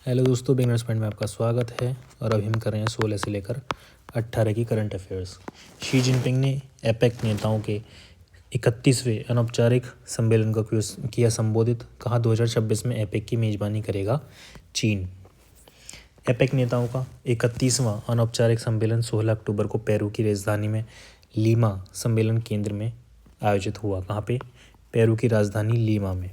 Hello दोस्तों, beginners point में आपका स्वागत है। और अभी हम कर रहे हैं 16 से लेकर 18 की करंट अफेयर्स। शी जिनपिंग ने एपेक नेताओं के 31वें अनौपचारिक सम्मेलन को किया संबोधित। कहा 2026 में एपेक की मेजबानी करेगा चीन। एपेक नेताओं का 31वां अनौपचारिक सम्मेलन 16 अक्टूबर को पेरू की राजधानी में लीमा सम्मेलन केंद्र में आयोजित हुआ। कहाँ पे? पेरू की राजधानी लीमा में।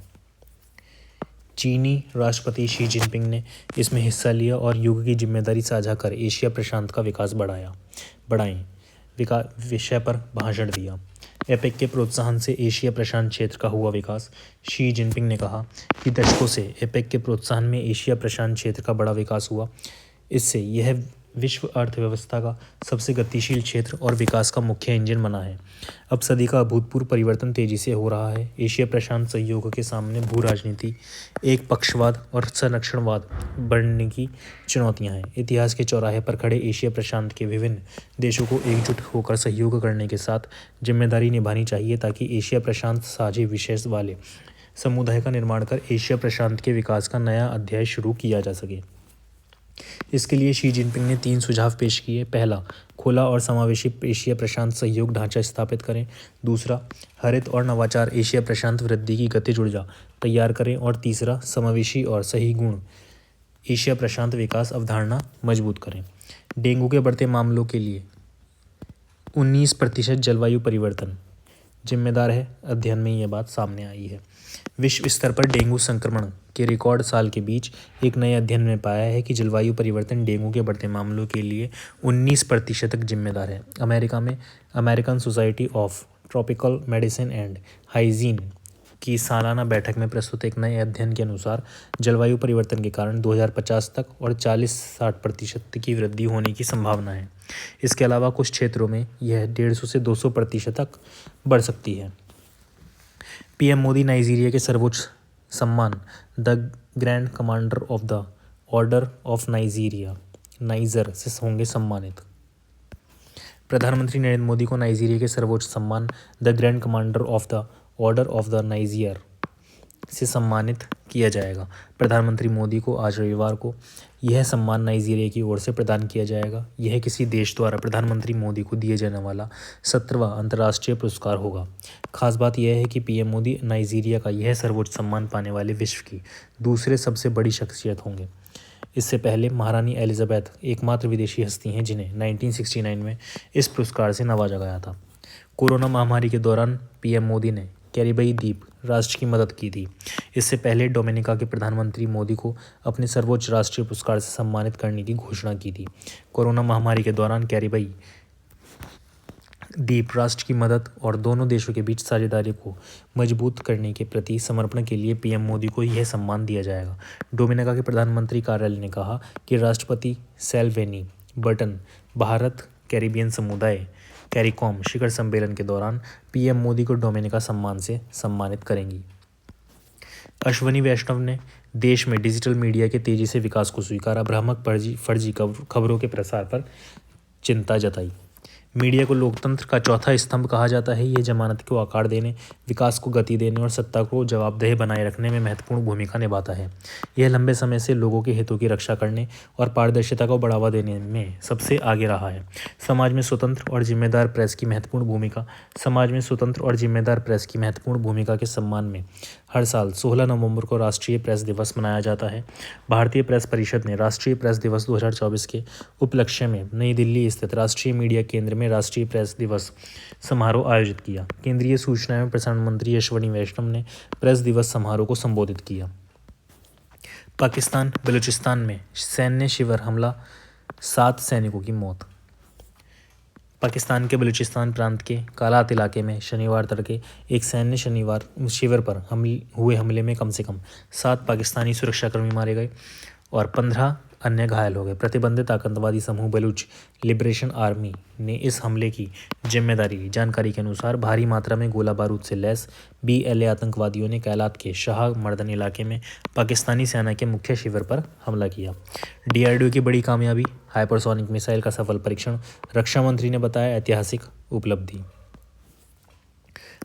चीनी राष्ट्रपति शी जिनपिंग ने इसमें हिस्सा लिया और युग की जिम्मेदारी साझा कर एशिया प्रशांत का विकास बढ़ाएं विषय पर भाषण दिया। एपेक के प्रोत्साहन से एशिया प्रशांत क्षेत्र का हुआ विकास। शी जिनपिंग ने कहा कि दशकों से एपेक के प्रोत्साहन में एशिया प्रशांत क्षेत्र का बड़ा विकास हुआ। इससे यह विश्व अर्थव्यवस्था का सबसे गतिशील क्षेत्र और विकास का मुख्य इंजन बना है। अब सदी का अभूतपूर्व परिवर्तन तेजी से हो रहा है। एशिया प्रशांत सहयोग के सामने भू राजनीति, एक पक्षवाद और संरक्षणवाद बढ़ने की चुनौतियां हैं। इतिहास के चौराहे पर खड़े एशिया प्रशांत के विभिन्न देशों को एकजुट होकर सहयोग करने के साथ जिम्मेदारी निभानी चाहिए ताकि एशिया प्रशांत साझे विषय वाले समुदाय का निर्माण कर एशिया प्रशांत के विकास का नया अध्याय शुरू किया जा सके। इसके लिए शी जिनपिंग ने 3 सुझाव पेश किए। पहला, खुला और समावेशी एशिया प्रशांत सहयोग ढांचा स्थापित करें। दूसरा, हरित और नवाचार एशिया प्रशांत वृद्धि की गतिज ऊर्जा तैयार करें। और तीसरा, समावेशी और सही गुण एशिया प्रशांत विकास अवधारणा मजबूत करें। डेंगू के बढ़ते मामलों के लिए 19% जलवायु परिवर्तन जिम्मेदार है। अध्ययन में ये बात सामने आई है। विश्व स्तर पर डेंगू संक्रमण के रिकॉर्ड साल के बीच एक नए अध्ययन में पाया है कि जलवायु परिवर्तन डेंगू के बढ़ते मामलों के लिए 19% तक जिम्मेदार है। अमेरिका में American society of tropical medicine and hygiene की सालाना बैठक में प्रस्तुत एक नए अध्ययन के अनुसार जलवायु परिवर्तन के कारण 2050 तक और 40-60% की वृद्धि होने की संभावना है। इसके अलावा कुछ क्षेत्रों में यह 150 से 200% तक बढ़ सकती है। पीएम मोदी नाइजीरिया के सर्वोच्च सम्मान the grand commander of the order of Nigeria niger से होंगे सम्मानित। प्रधानमंत्री नरेंद्र मोदी को नाइजीरिया के सर्वोच्च सम्मान the grand commander of the order of the Niger से सम्मानित किया जाएगा। प्रधानमंत्री मोदी को आज रविवार को यह सम्मान नाइजीरिया की ओर से प्रदान किया जाएगा। यह किसी देश द्वारा प्रधानमंत्री मोदी को दिए जाने वाला 17वां अंतर्राष्ट्रीय पुरस्कार होगा। खास बात यह है कि पीएम मोदी नाइजीरिया का यह सर्वोच्च सम्मान पाने वाले विश्व की दूसरे सबसे बड़ी शख्सियत होंगे। इससे पहले महारानी एलिजाबेथ एकमात्र विदेशी हस्ती हैं जिन्हें 1969 में इस पुरस्कार से नवाजा गया था। कोरोना महामारी के दौरान पीएम मोदी ने कैरिबीन द्वीप राष्ट्र की मदद की थी। इससे पहले डोमिनिका के प्रधानमंत्री मोदी को अपने सर्वोच्च राष्ट्रीय पुरस्कार से सम्मानित करने की घोषणा की थी। कोरोना महामारी के दौरान कैरिबीन द्वीप राष्ट्र की मदद और दोनों देशों के बीच साझेदारी को मजबूत करने के प्रति समर्पण के लिए पीएम मोदी को यह सम्मान दिया जाएगा। डोमिनिका के प्रधानमंत्री कार्यालय ने कहा कि राष्ट्रपति सेल्वेनी बर्टन भारत कैरिबियन समुदाय कैरिकॉम शिखर सम्मेलन के दौरान पीएम मोदी को डोमिनिका सम्मान से सम्मानित करेंगी। अश्वनी वैष्णव ने देश में डिजिटल मीडिया के तेजी से विकास को स्वीकारा। भ्रामक फर्जी खबरों के प्रसार पर चिंता जताई। मीडिया को लोकतंत्र का चौथा स्तंभ कहा जाता है। ये जमानत को आकार देने, विकास को गति देने और सत्ता को जवाबदेह बनाए रखने में महत्वपूर्ण भूमिका निभाता है। यह लंबे समय से लोगों के हितों की रक्षा करने और पारदर्शिता को बढ़ावा देने में सबसे आगे रहा है। समाज में स्वतंत्र और जिम्मेदार प्रेस की महत्वपूर्ण भूमिका के सम्मान में हर साल 16 नवंबर को राष्ट्रीय प्रेस दिवस मनाया जाता है। भारतीय प्रेस परिषद ने राष्ट्रीय प्रेस दिवस 2024 के उपलक्ष्य में नई दिल्ली स्थित राष्ट्रीय मीडिया केंद्र में राष्ट्रीय प्रेस दिवस समारोह आयोजित किया। केंद्रीय सूचना एवं प्रसारण मंत्री अश्वनी वैष्णव ने प्रेस दिवस समारोह को संबोधित किया। पाकिस्तान बलूचिस्तान में सैन्य शिविर हमला, 7 सैनिकों की मौत। पाकिस्तान के बलूचिस्तान प्रांत के कालात इलाके में शनिवार तड़के एक सैन्य शिविर पर हुए हमले में कम से कम 7 पाकिस्तानी सुरक्षाकर्मी मारे गए और 15 अन्य घायल हो गए। प्रतिबंधित आतंकवादी समूह बलूच लिबरेशन आर्मी ने इस हमले की जिम्मेदारी ली। जानकारी के अनुसार भारी मात्रा में गोला बारूद से लैस BLA आतंकवादियों ने कैलात के शाह मर्दन इलाके में पाकिस्तानी सेना के मुख्य शिविर पर हमला किया। DRDO की बड़ी कामयाबी, हाइपरसोनिक मिसाइल का सफल परीक्षण, रक्षा मंत्री ने बताया ऐतिहासिक उपलब्धि।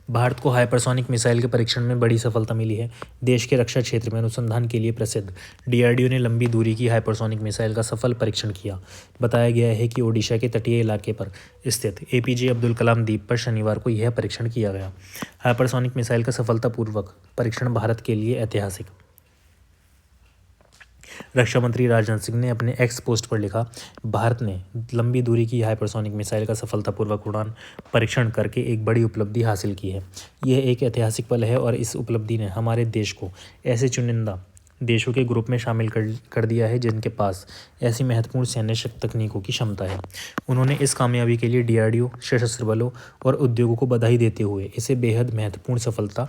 भारत को हाइपरसोनिक मिसाइल के परीक्षण में बड़ी सफलता मिली है। देश के रक्षा क्षेत्र में अनुसंधान के लिए प्रसिद्ध DRDO ने लंबी दूरी की हाइपरसोनिक मिसाइल का सफल परीक्षण किया। बताया गया है कि ओडिशा के तटीय इलाके पर स्थित APJ अब्दुल कलाम द्वीप पर शनिवार को यह परीक्षण किया गया। हाइपरसोनिक मिसाइल का सफलतापूर्वक परीक्षण भारत के लिए ऐतिहासिक। रक्षा मंत्री राजनाथ सिंह ने अपने एक्स पोस्ट पर लिखा, भारत ने लंबी दूरी की हाइपरसोनिक मिसाइल का सफलतापूर्वक उड़ान परीक्षण करके एक बड़ी उपलब्धि हासिल की है। यह एक ऐतिहासिक पल है और इस उपलब्धि ने हमारे देश को ऐसे चुनिंदा देशों के ग्रुप में शामिल कर दिया है जिनके पास ऐसी महत्वपूर्ण सैन्य तकनीकों की क्षमता है। उन्होंने इस कामयाबी के लिए DRDO, सशस्त्र बलों और उद्योगों को बधाई देते हुए इसे बेहद महत्वपूर्ण सफलता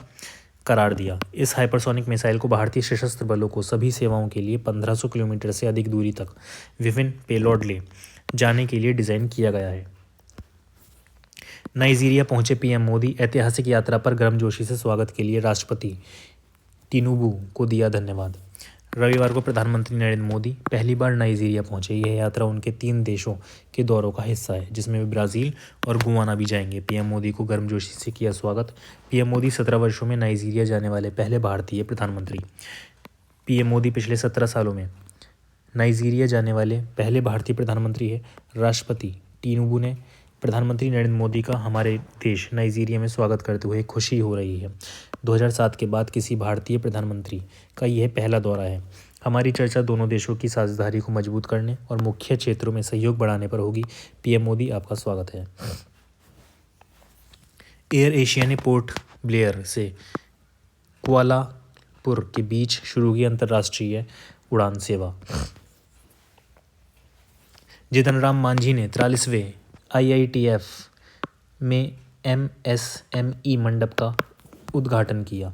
करार दिया। इस हाइपरसोनिक मिसाइल को भारतीय सशस्त्र बलों को सभी सेवाओं के लिए 1500 किलोमीटर से अधिक दूरी तक विभिन्न पेलोड ले जाने के लिए डिज़ाइन किया गया है। नाइजीरिया पहुंचे PM मोदी, ऐतिहासिक यात्रा पर गर्मजोशी से स्वागत के लिए राष्ट्रपति तिनुबू को दिया धन्यवाद। रविवार को प्रधानमंत्री नरेंद्र मोदी पहली बार नाइजीरिया पहुंचे। यह यात्रा उनके 3 देशों के दौरों का हिस्सा है, जिसमें वे ब्राज़ील और गुयाना भी जाएंगे। PM मोदी को गर्मजोशी से किया स्वागत। PM मोदी 17 वर्षों में नाइजीरिया जाने वाले पहले भारतीय प्रधानमंत्री। PM मोदी पिछले 17 सालों में नाइजीरिया जाने वाले पहले भारतीय प्रधानमंत्री है। राष्ट्रपति टिनुबू ने प्रधानमंत्री नरेंद्र मोदी का हमारे देश नाइजीरिया में स्वागत करते हुए खुशी हो रही है। 2007 के बाद किसी भारतीय प्रधानमंत्री का यह पहला दौरा है। हमारी चर्चा दोनों देशों की साझेदारी को मजबूत करने और मुख्य क्षेत्रों में सहयोग बढ़ाने पर होगी। PM मोदी, आपका स्वागत है। एयर एशिया ने पोर्ट ब्लेयर से कुआलालंपुर के बीच शुरू की अंतर्राष्ट्रीय उड़ान सेवा। जितन राम मांझी ने 43वें IITF में MSME मंडप का उद्घाटन किया।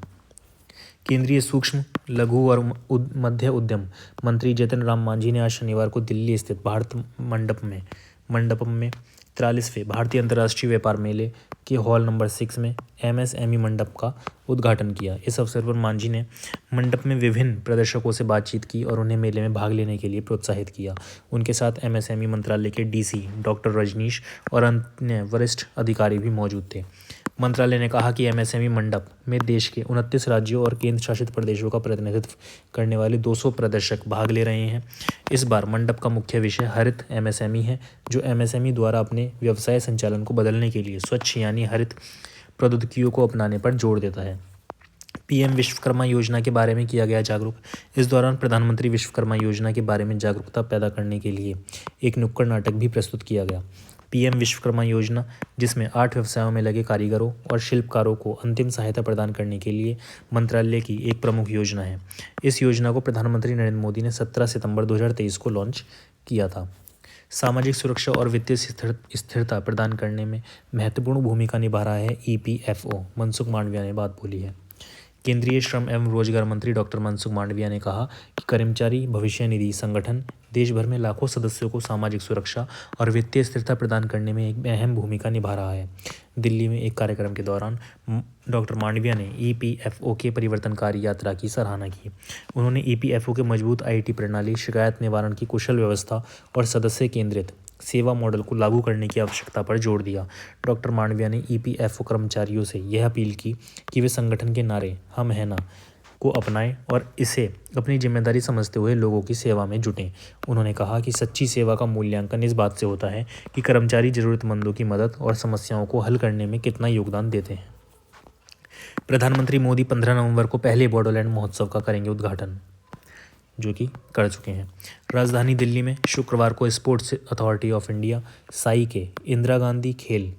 केंद्रीय सूक्ष्म, लघु और मध्य उद्यम मंत्री जितन राम मांझी ने आज शनिवार को दिल्ली स्थित भारत मंडपम में 43वें भारतीय अंतर्राष्ट्रीय व्यापार मेले के हॉल नंबर 6 में MSME मंडप का उद्घाटन किया। इस अवसर पर मांझी ने मंडप में विभिन्न प्रदर्शकों से बातचीत की और उन्हें मेले में भाग लेने के लिए प्रोत्साहित किया। उनके साथ MSME मंत्रालय के DC डॉक्टर रजनीश और अन्य वरिष्ठ अधिकारी भी मौजूद थे। मंत्रालय ने कहा कि MSME मंडप में देश के 29 राज्यों और केंद्र शासित प्रदेशों का प्रतिनिधित्व करने वाले 200 प्रदर्शक भाग ले रहे हैं। इस बार मंडप का मुख्य विषय हरित MSME है, जो MSME द्वारा अपने व्यवसाय संचालन को बदलने के लिए स्वच्छ यानी हरित प्रौद्योगिकियों को अपनाने पर जोर देता है। PM विश्वकर्मा योजना के बारे में किया गया जागरूक। इस दौरान प्रधानमंत्री विश्वकर्मा योजना के बारे में जागरूकता पैदा करने के लिए एक नुक्कड़ नाटक भी प्रस्तुत किया गया। PM विश्वकर्मा योजना, जिसमें 8 व्यवसायों में लगे कारीगरों और शिल्पकारों को अंतिम सहायता प्रदान करने के लिए मंत्रालय की एक प्रमुख योजना है। इस योजना को प्रधानमंत्री नरेंद्र मोदी ने 17 सितंबर 2023 को लॉन्च किया था। सामाजिक सुरक्षा और वित्तीय स्थिरता प्रदान करने में महत्वपूर्ण भूमिका निभा रहा है EPFO, मनसुख मांडविया ने बात बोली है। केंद्रीय श्रम एवं रोजगार मंत्री डॉक्टर मनसुख मांडविया ने कहा कि कर्मचारी भविष्य निधि संगठन देश भर में लाखों सदस्यों को सामाजिक सुरक्षा और वित्तीय स्थिरता प्रदान करने में एक अहम भूमिका निभा रहा है। दिल्ली में एक कार्यक्रम के दौरान डॉक्टर मांडविया ने EPFO के परिवर्तनकारी यात्रा की सराहना की। उन्होंने EPFO के मजबूत IT प्रणाली, शिकायत निवारण की कुशल व्यवस्था और सदस्य केंद्रित सेवा मॉडल को लागू करने की आवश्यकता पर जोर दिया। डॉक्टर मांडविया ने EPFO कर्मचारियों से यह अपील की कि वे संगठन के नारे हम हैं ना को अपनाएं और इसे अपनी जिम्मेदारी समझते हुए लोगों की सेवा में जुटें। उन्होंने कहा कि सच्ची सेवा का मूल्यांकन इस बात से होता है कि कर्मचारी जरूरतमंदों की मदद और समस्याओं को हल करने में कितना योगदान देते हैं। प्रधानमंत्री मोदी 15 नवंबर को पहले बोडोलैंड महोत्सव का करेंगे उद्घाटन, जो कि कर चुके हैं। राजधानी दिल्ली में शुक्रवार को sports authority of India Sai के इंदिरा गांधी खेल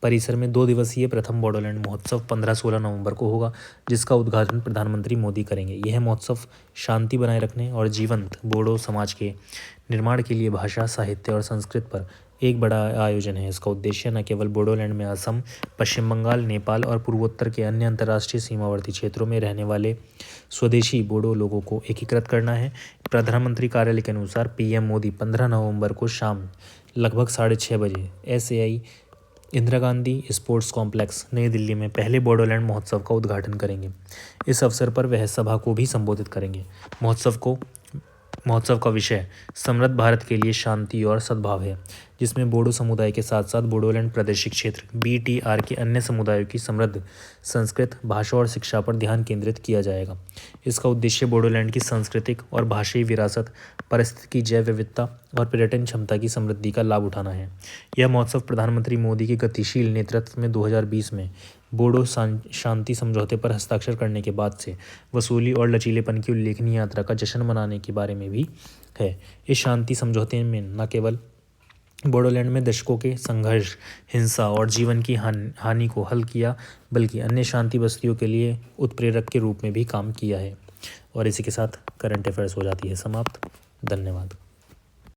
परिसर में 2 दिवसीय प्रथम बोडोलैंड महोत्सव 15-16 नवंबर को होगा, जिसका उद्घाटन प्रधानमंत्री मोदी करेंगे। यह महोत्सव शांति बनाए रखने और जीवंत बोडो समाज के निर्माण के लिए भाषा, साहित्य और संस्कृत पर एक बड़ा आयोजन है। इसका उद्देश्य न केवल बोडोलैंड में असम, पश्चिम बंगाल, नेपाल और पूर्वोत्तर के अन्य अंतर्राष्ट्रीय सीमावर्ती क्षेत्रों में रहने वाले स्वदेशी बोडो लोगों को एकीकृत करना है। प्रधानमंत्री कार्यालय के अनुसार PM मोदी 15 नवंबर को शाम लगभग 6:30 बजे SAI Indira Gandhi sports complex नई दिल्ली में पहले बोडोलैंड महोत्सव का उद्घाटन करेंगे। इस अवसर पर वह सभा को भी संबोधित करेंगे। महोत्सव को महोत्सव का विषय समृद्ध भारत के लिए शांति और सद्भाव है, जिसमें बोडो समुदाय के साथ साथ बोडोलैंड प्रादेशिक क्षेत्र BTR के अन्य समुदायों की समृद्ध संस्कृत, भाषा और शिक्षा पर ध्यान केंद्रित किया जाएगा। इसका उद्देश्य बोडोलैंड की सांस्कृतिक और भाषाई विरासत, पारिस्थितिकी जैव विविधता और पर्यटन क्षमता की समृद्धि का लाभ उठाना है। यह महोत्सव प्रधानमंत्री मोदी के गतिशील नेतृत्व में 2020 में बोडो शांति समझौते पर हस्ताक्षर करने के बाद से वसूली और लचीलेपन की उल्लेखनीय यात्रा का जश्न मनाने के बारे में भी है। इस शांति समझौते में न केवल बोडोलैंड में दशकों के संघर्ष, हिंसा और जीवन की हानि को हल किया, बल्कि अन्य शांति बस्तियों के लिए उत्प्रेरक के रूप में भी काम किया है। और इसी के साथ करंट अफेयर्स हो जाती है समाप्त। धन्यवाद।